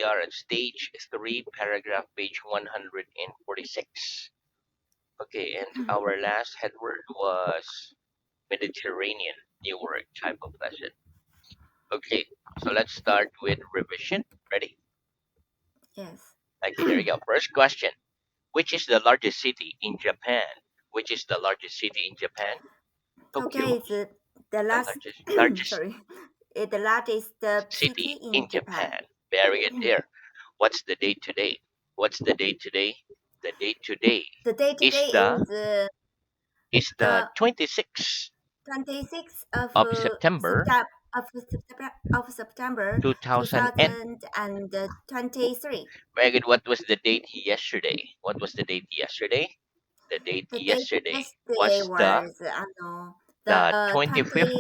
we are at stage 3, paragraph page 146. Okay, and our last headword was Mediterranean, new word type of lesson. Okay, so let's start with revision. Ready? Yes. Okay, here we go. First question. Which is the largest city in Japan? Which is the largest city in Japan? Okay, Tokyo. it's the The last. largest Sorry, the largest city city in in Japan. Japan. Very good there. What's the date today? What's the date today? The date today The day is today the is the the 26th 26th of of September September 2000 and 2023. very good. What was the date yesterday? What was the date yesterday? The date The date yesterday yesterday was the was the the 25th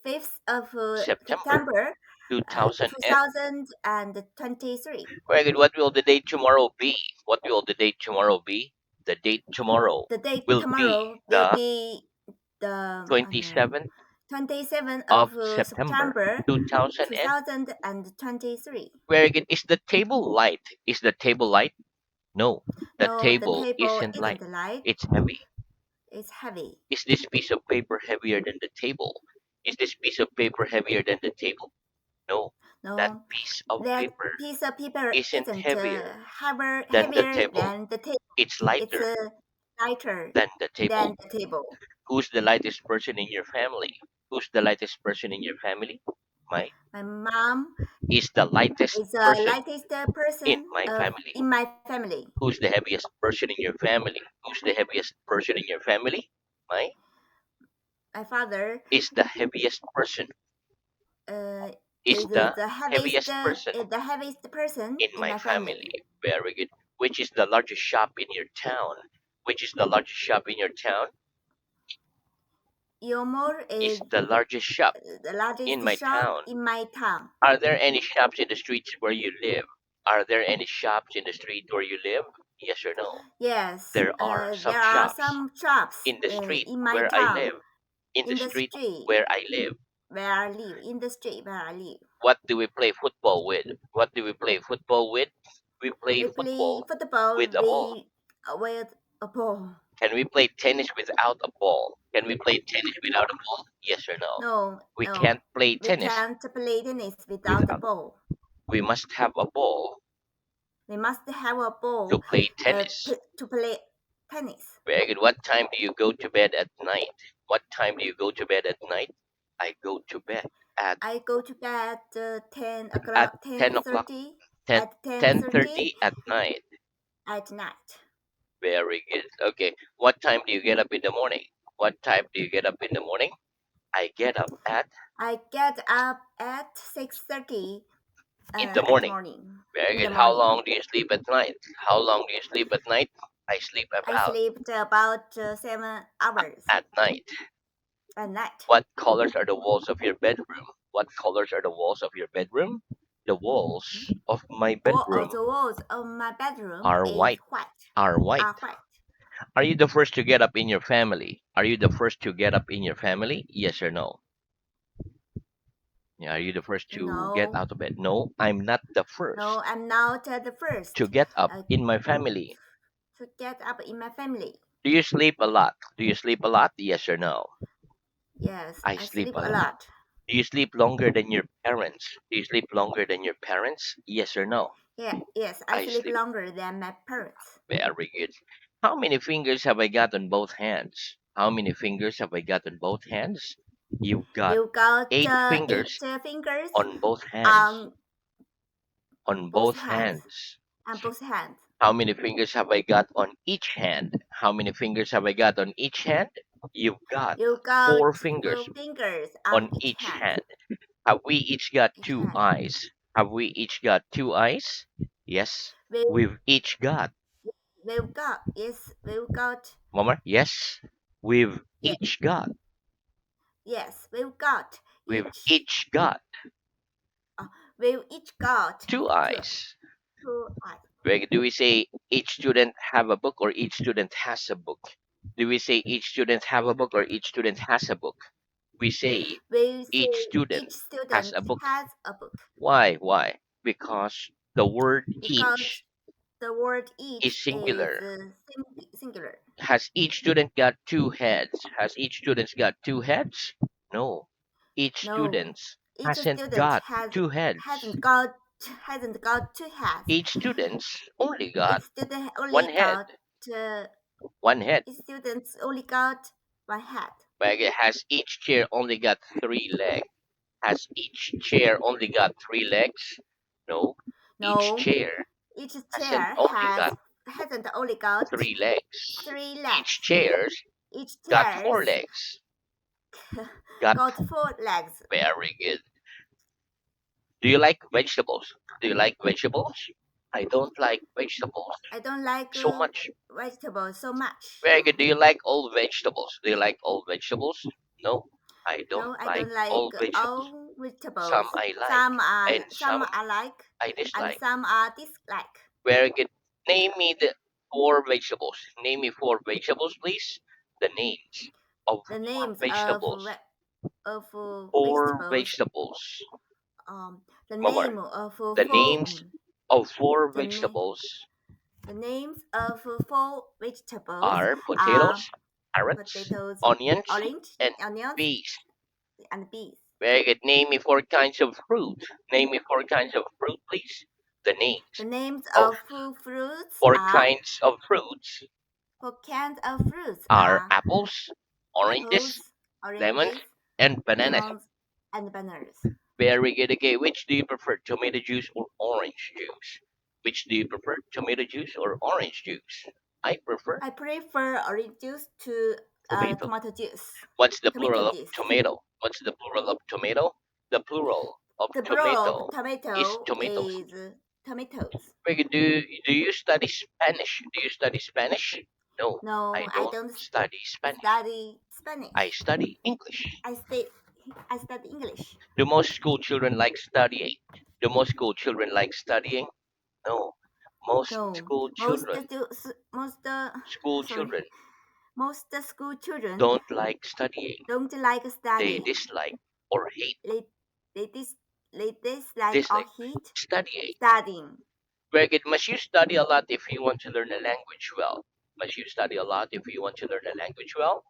25th of September September 2000 and 2023. very good. What will the date tomorrow be? What will the date tomorrow be? The date tomorrow The date will be tomorrow will the be the 27th 27th of of September September 2000 and 2023. very good. Is the table light? Is the table light? No, the No, the table table isn't light. isn't light. It's heavy. It's heavy. Is this piece of paper heavier than the table? Is this piece of paper heavier than the table? No, that No, piece of that paper piece of paper isn't isn't heavier than the heavier table. than the table. It's It's lighter lighter than the than table. the table. Who's the lightest person in your family? Who's the lightest person in your family? My My mom is the lightest is the person lightest in person my family. in my family. Who's the heaviest person in your family? Who's the heaviest person in your family? My My father is the heaviest person. uh, Is is the heaviest person the heaviest person in in my my family. family. Very good. Which is the largest shop in your town? Which is the largest shop in your town? Yomor Is is the largest shop the in largest my shop town. in my town. Are there any shops in the streets where you live? Are there any shops in the street where you live? Yes or no? Yes, There are some there are shops some shops in the street in my where I town, live. In the in the street street where I live. where I live, in the street where I live. What do we play football with? What do we play football with? We play We play football football with a ball. with a ball. Can we play tennis without a ball? Can we play tennis without a ball? Yes or no? No, We no, can't play we tennis can't play tennis without a without. ball. We must have a ball We must have a to ball play tennis. to play tennis. Very good. What time do you go to bed at night? What time do you go to bed at night? I go to bed at I go to bed 10 at o'clock, 10 o'clock, 10:30 10 at 10:30 10:30 at night. at night. Very good. Okay. What time do you get up in the morning? What time do you get up in the morning? I get up I get up at 6:30 in the at morning. morning. Very In the good. How morning, long do you sleep at night? How long do you sleep at night? I sleep I about sleep about 7 hours at night. at night. What colors are the walls of your bedroom? What colors are the walls of your bedroom? The walls of my bedroom The walls of my bedroom are is white. white. Are white. Are white. Are you the first to get up in your family? Are you the first to get up in your family? Yes or no? Yeah, are you the first to get No, out of bed? No, I'm not the first no, I'm not the to first get up uh, in my family. to get up in my family. Do you sleep a lot? Do you sleep a lot? Yes or no? Yes, I I sleep sleep a a lot. lot. Do you sleep longer than your parents? Do you sleep longer than your parents? Yes or no? Yeah, yes, I I sleep sleep longer than my parents. very good. How many fingers have I got on both hands? How many fingers have I got on both hands? You've got You got eight eight fingers fingers on both hands. on On both both hands. hands. On both hands. How many fingers have I got on each hand? How many fingers have I got on each hand? You've got You four got fingers 4 fingers on on each each hand. hand. Have we each got Each two hand. eyes? Have we each got two eyes? Yes, We we've each got. we've got we've got One more. Yes, we've yes each got. we've got We've each each got uh, we've each got two two eyes. two eyes. Do we say each student have a book or each student has a book? Do we say each student have a book or each student has a book? We say We each say student each has student a book. has a book Why? Why? Because The word because each the word is each is singular. singular. Has each student got two heads? Has each student got two heads? No. Each No, student each hasn't student got two heads. hasn't got hasn't got two hats. Each student only got Each student only one head. got uh, One head. each student only got one hat. Like has each chair only got three legs? Has each chair only got three legs? No. Each No, chair each hasn't chair only got hasn't only got three legs. three Each legs. chair's Each got four chair's legs. Got got four legs. very good. Do you like vegetables? Do you like vegetables? I don't like vegetables I don't like so much. vegetables so much. Very good. Do you like all vegetables? Do you like all vegetables? No, I don't No, I like don't like all vegetables. all Some vegetables. I like and Some some I like I and dislike. some are dislike. Very good. Name me the four vegetables. Name me four vegetables, please. The names of The four names vegetables. of Four vegetables. vegetables. The One more. name of The four. names of four The na- vegetables the names of four vegetables are are potatoes, carrots, potatoes, onions, orange, and onions, peas. and peas. Very good. Name me four kinds of fruit. Name me four kinds of fruit, please. The The names names of of fruits four are kinds of fruits four kinds of fruits are are apples, oranges, apples, lemons, oranges, and bananas. lemons, and bananas. Very good. Okay, which do you prefer, tomato juice or orange juice? Which do you prefer, tomato juice or orange juice? I prefer I prefer orange juice to tomato. tomato juice. What's the Tomato plural of juice. tomato? What's the plural of tomato? The plural of The plural of tomato is tomato tomatoes. is tomatoes. Very good. Do you study Spanish? Do you study Spanish? No, I No, I don't don't study Spanish. study I Spanish. study English. I stay. I study English. Do most school children like studying? Do most school children like studying? No. Most No, school children, most sorry, children most school children don't like studying. don't like They studying. dislike or hate They they dis they dislike or dislike hate studying. studying. Very good. Must you study a lot if you want to learn a language well? Must you study a lot if you want to learn a language well?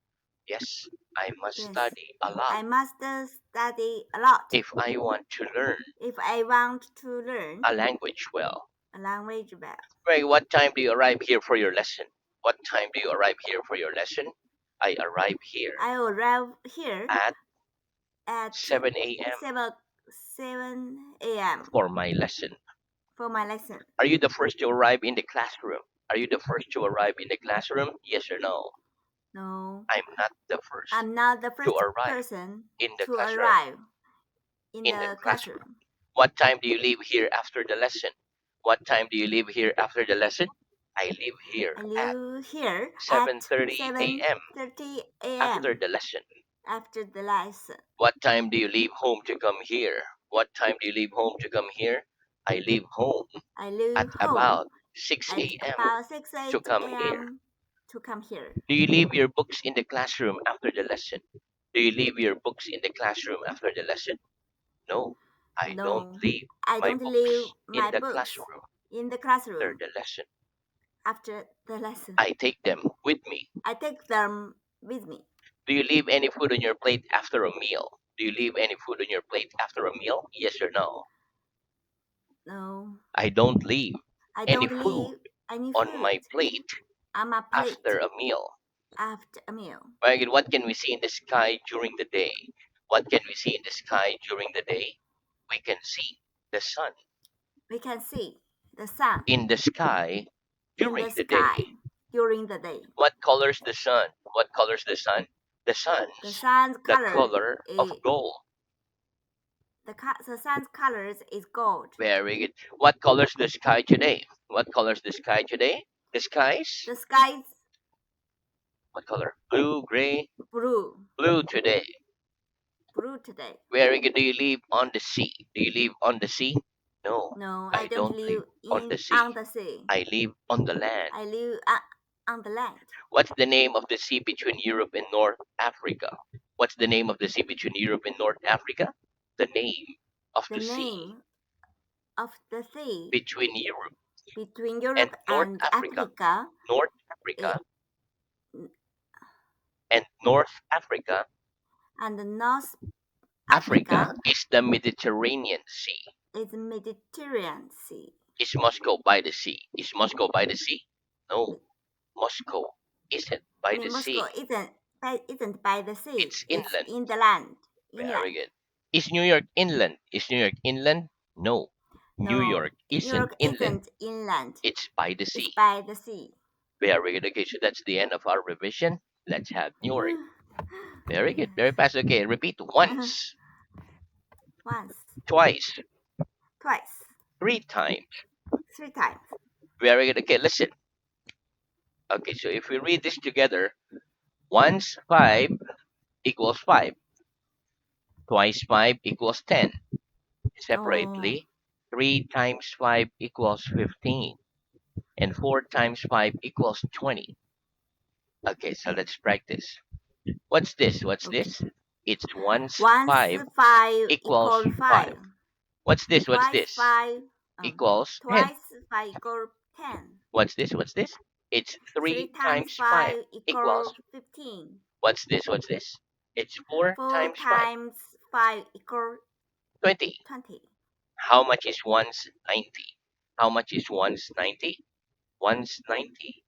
Yes, I must Yes, study a lot I must study a lot if I want to learn if I want to learn a language well. a language well. Right, what time do you arrive here for your lesson? What time do you arrive here for your lesson? I arrive here I arrive here at at 7 a.m. 7 a.m. for my lesson. for my lesson. Are you the first to arrive in the classroom? Are you the first to arrive in the classroom? Yes or no? No, I'm not the first I'm not the to first arrive person in the to classroom. arrive in In the the classroom. classroom. What time do you leave here after the lesson? What time do you leave here after the lesson? I leave here I at live here at 7:30 a.m. 7:30 after a.m. the lesson. after the lesson. What time do you leave home to come here? What time do you leave home to come here? I leave home I leave at home about 6 at a.m. about 6 to come here. a.m. to come here. Do you leave your books in the classroom after the lesson? Do you leave your books in the classroom after the lesson? No, I don't No, leave I my don't leave books in my the books classroom in the after classroom the lesson. after the lesson. I take them with me. I take them with me. Do you leave any food on your plate after a meal? Do you leave any food on your plate after a meal? Yes or no? No, I don't leave I any don't food leave any on food my plate on my after plate a meal. after a meal. Right? What can we see in the sky during the day? What can we see in the sky during the day? We can see the sun We can see the sun in the sky in during the the day. sky during the day. What colors the sun? What colors the sun? The The sun's sun's the color color of is gold. the sun's colors is gold. Very good. What colors the sky today? What colors the sky today? The skies? The sky's What color? Blue, gray, blue, blue today. blue today. Where do you live on the sea? Do you live on the sea? No, No, I I don't don't live live on the in sea. on the sea. I live on the land. I live on the land. What's the name of the sea between Europe and North Africa? What's the name of the sea between Europe and North Africa? The name of The the sea. name of the sea between Europe between and Europe North and Africa. Africa. North eh, Africa and North Africa. and North Africa Africa is the Mediterranean Sea. is Mediterranean Sea. Is Moscow by the sea? Is Moscow by the sea? No, Moscow isn't I by the mean, Moscow sea. isn't by the sea. It's It's inland. in the land, Very inland. good. Is New York inland? Is New York inland? No. New No, York New isn't York inland. isn't inland. It's by the It's sea. by the sea. Very good. Okay, so that's the end of our revision. Let's have New York. Very good. Yes. Very fast. Okay, repeat once, Once, twice, twice, 3 times. three times. Very good. Okay, listen. Okay, so if we read this together, once 5 equals 5, twice 5 equals 10. Oh, Separately, 3 times 5 equals 15, and 4 times 5 equals 20. Okay, so let's practice. What's this? What's okay. this? It's once Once 5 five equals equal 5. five. What's this? What's Twice this? five. Equals 10. Twice five equal 10. What's this? What's this? It's Three 3 times times 5 five equals. equal 15. What's this? What's this? It's 4 Four times 5. times five equal 20. 20. How much is one's 90? How much is one's 90? One's 90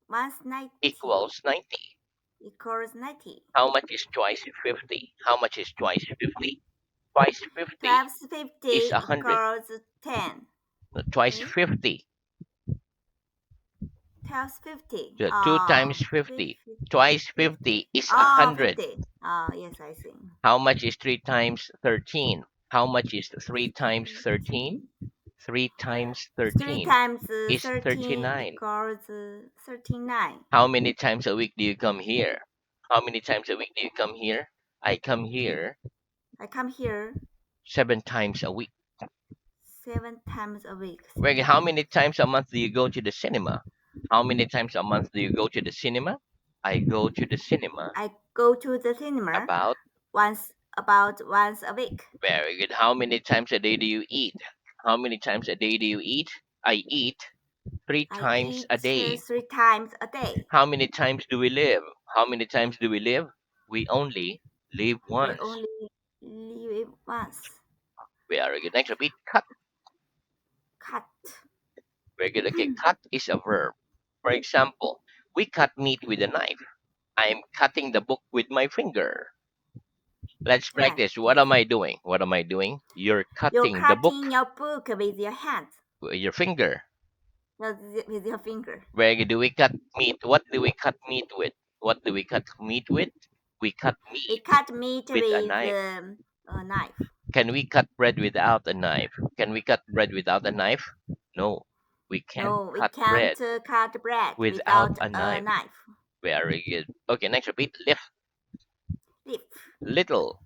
Once 90 equals 90. equals 90. How much is twice 50? How much is twice 50? Twice 50 Twelve is 50 100. equals 10. Twice Eh? 50. 12 50. So 2 times 50. 50. Twice 50 is Oh, 100. 50. Oh, yes, I see. How much is 3 times 13? How much is 3 times 13? 13. 3 times 3 13 times is 13 39. equals 39. How many times a week do you come here? How many times a week do you come here? I come here I come here 7 times a week. 7 times a week. Well, 7 how times. many times a month do you go to the cinema? How many times a month do you go to the cinema? I go to the cinema I go to the cinema about. once a week. Very good. How many times a day do you eat? How many times a day do you eat? I eat 3 I times a eat day. 3 times a day. How many times do we live? How many times do we live? We only live We once. only live once. Very good. Next, repeat. Cut. Cut. Very good. Okay, cut is a verb. For example, we cut meat with a knife. I'm cutting the book with my finger. Let's Right. practice. What Yes. am I doing? What am I doing? You're You're cutting the book cutting your book with your hand, with your finger. not with your finger. Where do we cut meat? What do we cut meat with? What do we cut meat with? We cut We meat cut meat with a with knife. a knife. Can we cut bread without a knife? Can we cut bread without a knife? No, we can't No, we cut bread can't cut bread without without a a knife. knife. Very good. Okay, next repeat. Lift. Lift. Little.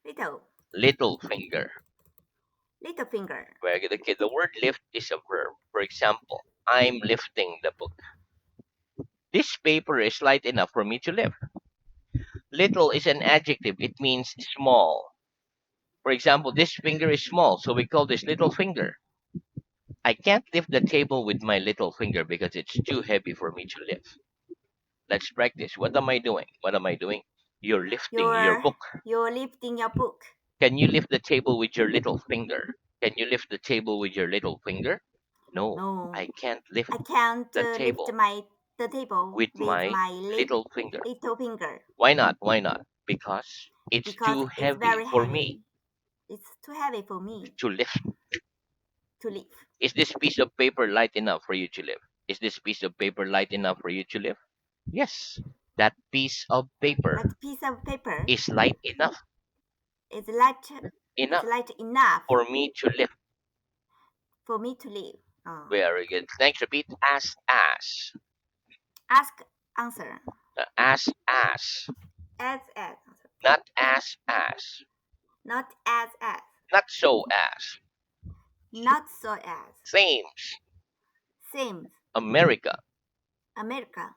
Little. Little finger. Little finger. Very good. Okay, the word lift is a verb. For example, I'm lifting the book. This paper is light enough for me to lift. Little is an adjective. It means small. For example, this finger is small, so we call this little finger. I can't lift the table with my little finger because it's too heavy for me to lift. Let's practice. What am I doing? What am I doing? You're lifting your You're book. you're lifting your book. Can you lift the table with your little finger? Can you lift the table with your little finger? No, No, I can't lift I can't the lift table the table with with my my little finger. little finger Why not? Why not? Because it's because too it's heavy very for me heavy. It's too heavy for me to lift. to lift. Is this piece of paper light enough for you to lift? Is this piece of paper light enough for you to lift? Yes, that piece of paper That piece of paper is light enough, is light. It's enough light enough for me to lift. for me to live. Very good. Next, repeat. As. Ask, answer. As. As, answer. Not as. Not as. Not so as. Not so as. Thames. Same. America. America.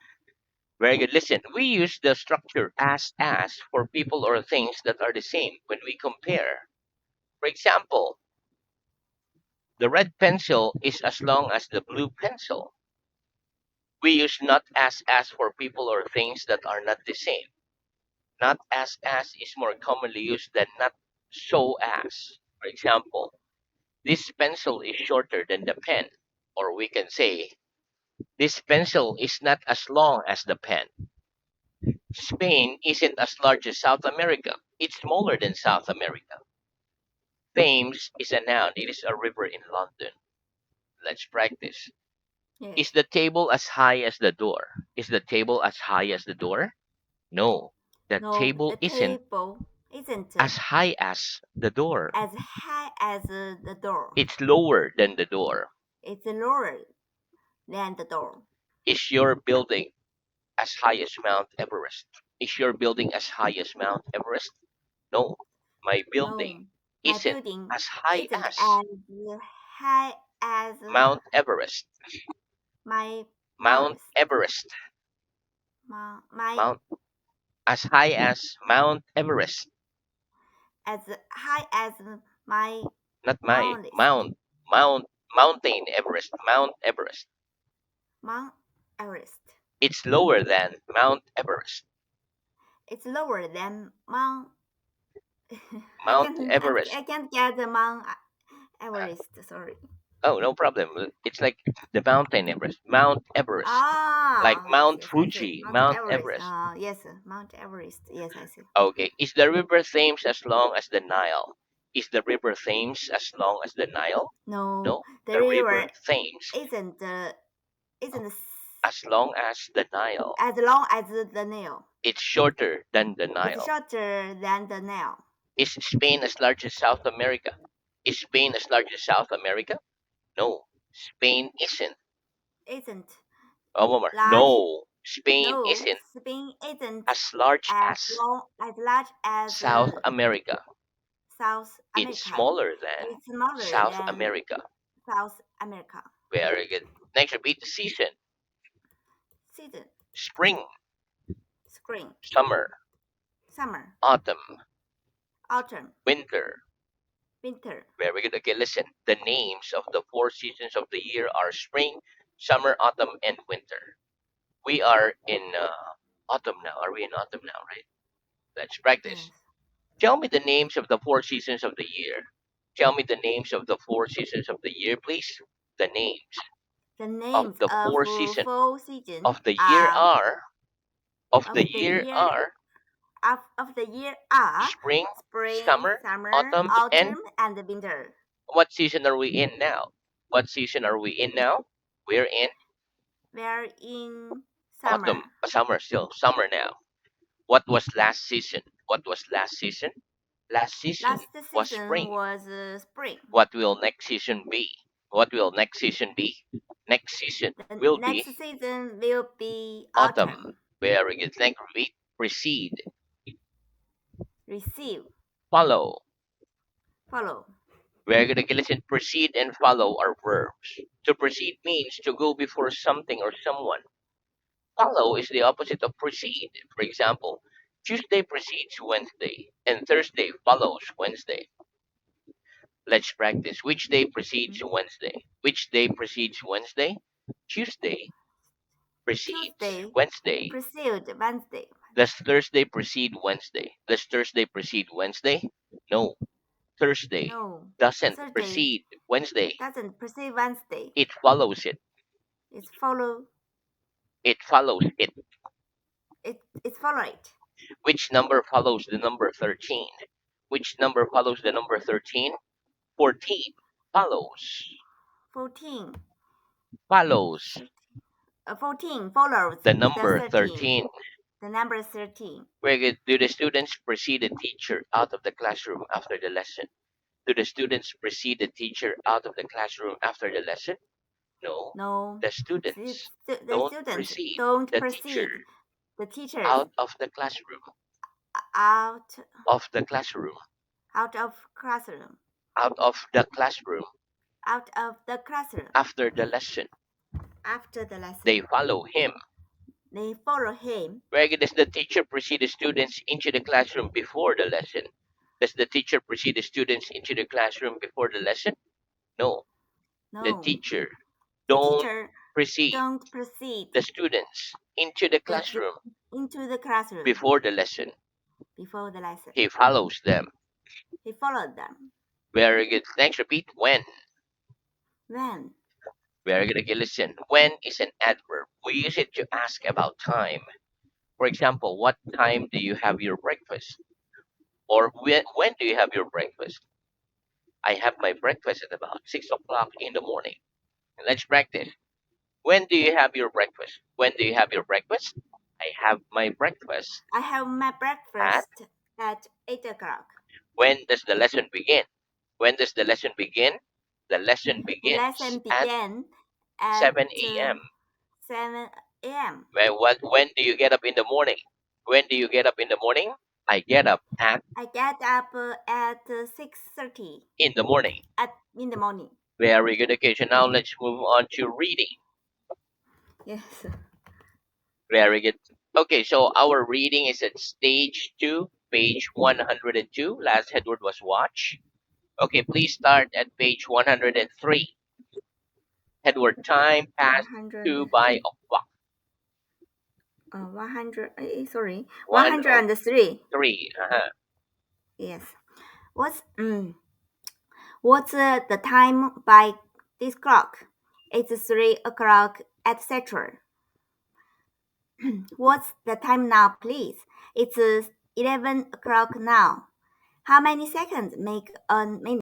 Very good. Listen, we use the structure as for people or things that are the same when we compare. For example, The red pencil is as long as the blue pencil. We use not as for people or things that are not the same. Not as is more commonly used than not so as. For example, this pencil is shorter than the pen. Or we can say, this pencil is not as long as the pen. Spain isn't as large as South America. It's smaller than South America. Thames is a noun. It is a river in London. Let's practice. Yes. Is the table as high as the door? Is the table as high as the door? No. The No, the table isn't table isn't as high as the door. as high as the door. It's lower than the door. It's lower than the door. Is your building as high as Mount Everest? Is your building as high as Mount Everest? No. My building No, my isn't building as high isn't as as high as Mount Everest. my Mount Mars. Everest. My Mount as high as Mount Everest. as high as my Not my Mount Mount Mountain Everest. Mount Everest. Mount Everest. It's lower than Mount Everest. It's lower than Mount. Mount Everest. I can't get the Mount Everest. Sorry. Oh, no problem. It's like the mountain Everest. Mount Everest. Like Ah, yes, Mount yes, I see. Fuji. Mount Mount Everest. Everest. Yes, Mount Everest. Yes, I see. Okay. Is the river Thames as long as the Nile? Is the river Thames as long as the Nile? No, No. the The river river Thames isn't as long as the Nile. as long as the nail. It's shorter than the It's Nile. shorter than the nail. Is Spain as large as South America? Is Spain as large as South America? No. Spain isn't. Isn't Oh, one more. large. No. Spain No, isn't Spain isn't as large as as long as large as South America. South It's America. smaller than It's smaller South than America. South America. Very good. Next, repeat the season. Season, Spring, spring, summer, summer, autumn, autumn, winter. winter. Very good. Okay, listen. The names of the four seasons of the year are spring, summer, autumn, and winter. We are in autumn now. Are we in autumn now, right? Let's practice. Yes. Tell me the names of the four seasons of the year. Tell me the names of the four seasons of the year, please. The names The of names the of four seasons fall season of the year are of the year of the year are spring, spring, summer, summer, autumn, and autumn, and winter. what season are we in now? What season are we in now? We're in We're in autumn, summer. summer still, summer now. What was last season? What was last season? Last season Last was season spring. was spring. What will next season be? What will next season be? Next season The will be next season will be autumn. autumn. Very good. Thank you. Repeat. Precede. Receive, Follow. follow. Very good. Okay, listen. Precede and follow are verbs. To precede means to go before something or someone. Follow is the opposite of precede. For example, Tuesday precedes Wednesday, and Thursday follows Wednesday. Let's practice. Which day precedes Wednesday? Which day precedes Wednesday? Tuesday precedes Tuesday Wednesday. precede Wednesday. Does Thursday precede Wednesday? Does Thursday precede Wednesday? No. Thursday No, doesn't Thursday precede Wednesday. doesn't precede Wednesday. It follows it. It's follow. It follows it. It's follow it. Which number follows the number 13? Which number follows the number 13? 14 follows. 14. Follows 13. 14 follows the the number 13. 13. The number 13. Where do the students precede the teacher out of the classroom after the lesson? Do the students precede the teacher out of the classroom after the lesson? No. No, The students the don't students precede don't the teacher precede the teachers out of the classroom. out Of the classroom. out of classroom. Out of the classroom. Out of the classroom. After the lesson. After the They lesson. follow him. They follow him. Where does the teacher precede the students into the classroom before the lesson? Does the teacher precede the students into the classroom before the lesson? No. The No. teacher The don't teacher precede don't proceed the students into the the classroom into the classroom before the lesson. before the lesson. He follows them. He followed them. Very good. Next, repeat when. When? Very good. Okay, listen. When is an adverb. We use it to ask about time. For example, what time do you have your breakfast? Or when do you have your breakfast? I have my breakfast at about 6 o'clock in the morning. Let's practice. When do you have your breakfast? When do you have your breakfast? I have my breakfast I have my at. breakfast at 8 o'clock. When does the lesson begin? When does the lesson begin? The lesson The begins lesson at began at 7 a.m. 7 a.m. When do you get up in the morning? When do you get up in the morning? I get up at I get up at 6:30 in the morning. at in the morning. Very good. Okay, so now let's move on to reading. Yes. Very good. Okay, so our reading is at stage 2, page 102. Last headword was watch. Okay, please start at page 103. Headword time passed 2 100 by o'clock. 100 sorry, 103. 103. Uh-huh. Yes. What's the time by this clock? It's 3 o'clock, etc. What's the time now, please? It's 11 o'clock now. How many seconds make a minute?